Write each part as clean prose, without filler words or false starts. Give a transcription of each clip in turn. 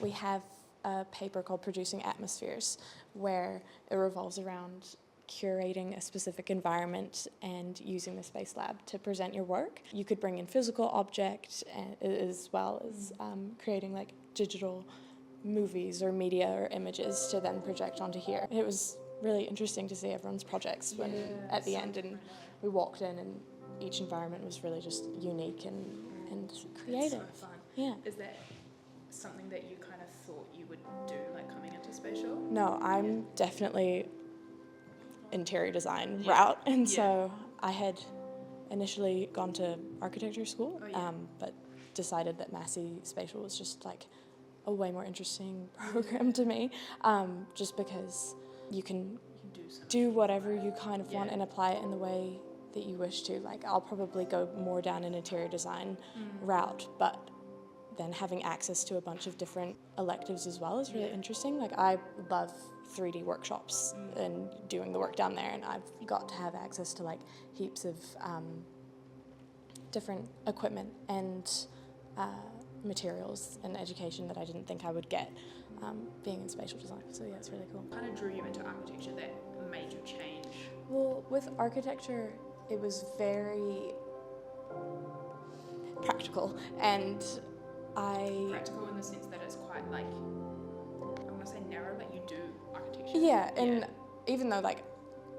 we have a paper called Producing Atmospheres, where it revolves around curating a specific environment and using the Space Lab to present your work. You could bring in physical objects as well as creating like digital movies or media or images to then project onto here. It was really interesting to see everyone's projects at the end, and we walked in and each environment was really just unique and creative. It's so fun. Yeah. Is that something that you kind of thought you would do, like coming into Spatial? No, I'm definitely interior design route, and so I had initially gone to architecture school, but decided that Massey Spatial was just like a way more interesting program to me, just because you can do whatever you kind of want and apply it in the way that you wish to. Like, I'll probably go more down an interior design route, but then having access to a bunch of different electives as well is really interesting. Like, I love 3D workshops and doing the work down there, and I've got to have access to like heaps of different equipment and materials and education that I didn't think I would get being in spatial design. So yeah, it's really cool. What kind of drew you into architecture that made you change? Well, with architecture, it was very practical, and Practical in the sense that it's quite like, I want to say narrow, but you do architecture. Yeah, and even though like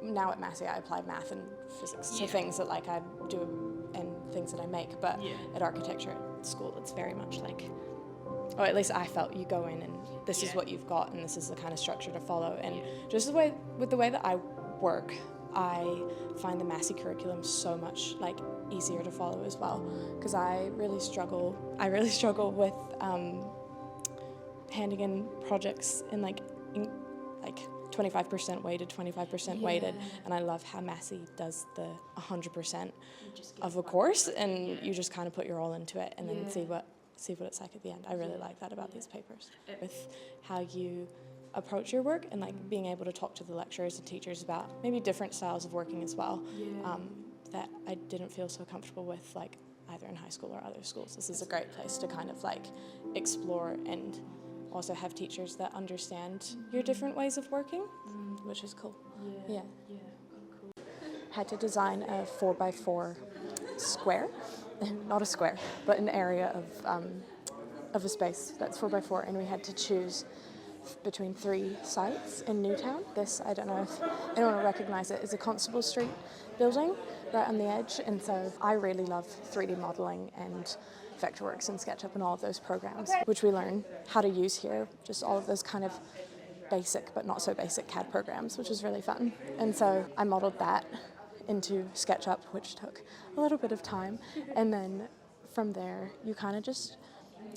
now at Massey I apply math and physics to things that like I do and things that I make, but at architecture at school it's very much like, or at least I felt, you go in and this is what you've got and this is the kind of structure to follow, and just with the way that I work, I find the Massey curriculum so much like easier to follow as well, because I really struggle with handing in projects in like 25% weighted, 25% weighted, and I love how Massey does the 100% of a course, and you just kind of put your all into it and then see what it's like at the end. I really like that about these papers, with how you approach your work and like being able to talk to the lecturers and teachers about maybe different styles of working as well, that I didn't feel so comfortable with like either in high school or other schools. This is a great place to kind of like explore and also have teachers that understand your different ways of working, which is cool. Yeah. Cool. Had to design a 4x4 square, not a square, but an area of a space that's 4x4, and we had to choose between 3 sites in Newtown. This, I don't know if anyone will recognize it, is a Constable Street building right on the edge, and so I really love 3D modeling and Vectorworks and SketchUp and all of those programs, which we learn how to use here, just all of those kind of basic but not so basic CAD programs, which is really fun. And so I modeled that into SketchUp, which took a little bit of time, and then from there you kind of just,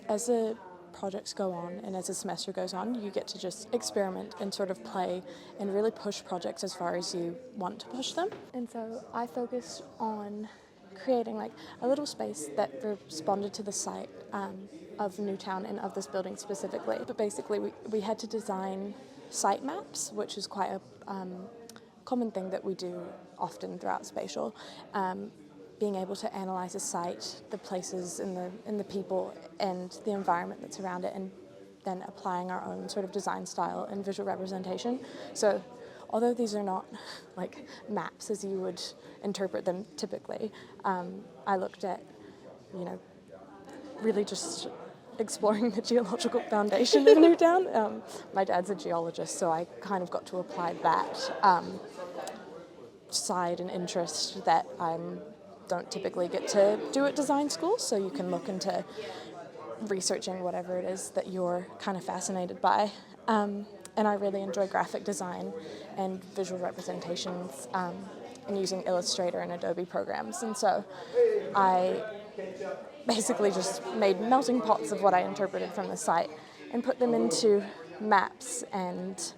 as the projects go on and as the semester goes on, you get to just experiment and sort of play and really push projects as far as you want to push them. And so I focused on creating like a little space that responded to the site of Newtown and of this building specifically. But basically we had to design site maps, which is quite a common thing that we do often throughout Spatial. Being able to analyze a site, the places and the people and the environment that's around it, and then applying our own sort of design style and visual representation. So although these are not like maps as you would interpret them typically, I looked at, really just exploring the geological foundation of Newtown. My dad's a geologist, so I kind of got to apply that side and interest that I don't typically get to do at design school, so you can look into researching whatever it is that you're kind of fascinated by. And I really enjoy graphic design and visual representations and using Illustrator and Adobe programs. And so I basically just made melting pots of what I interpreted from the site and put them into maps and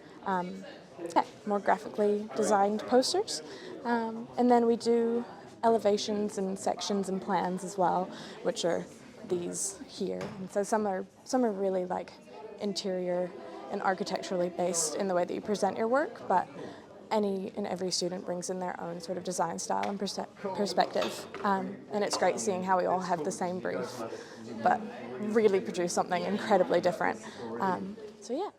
more graphically designed posters. And then we do elevations and sections and plans as well, which are these here. And so some are really like interior and architecturally based in the way that you present your work, but any and every student brings in their own sort of design style and perspective. And it's great seeing how we all have the same brief but really produce something incredibly different. So yeah.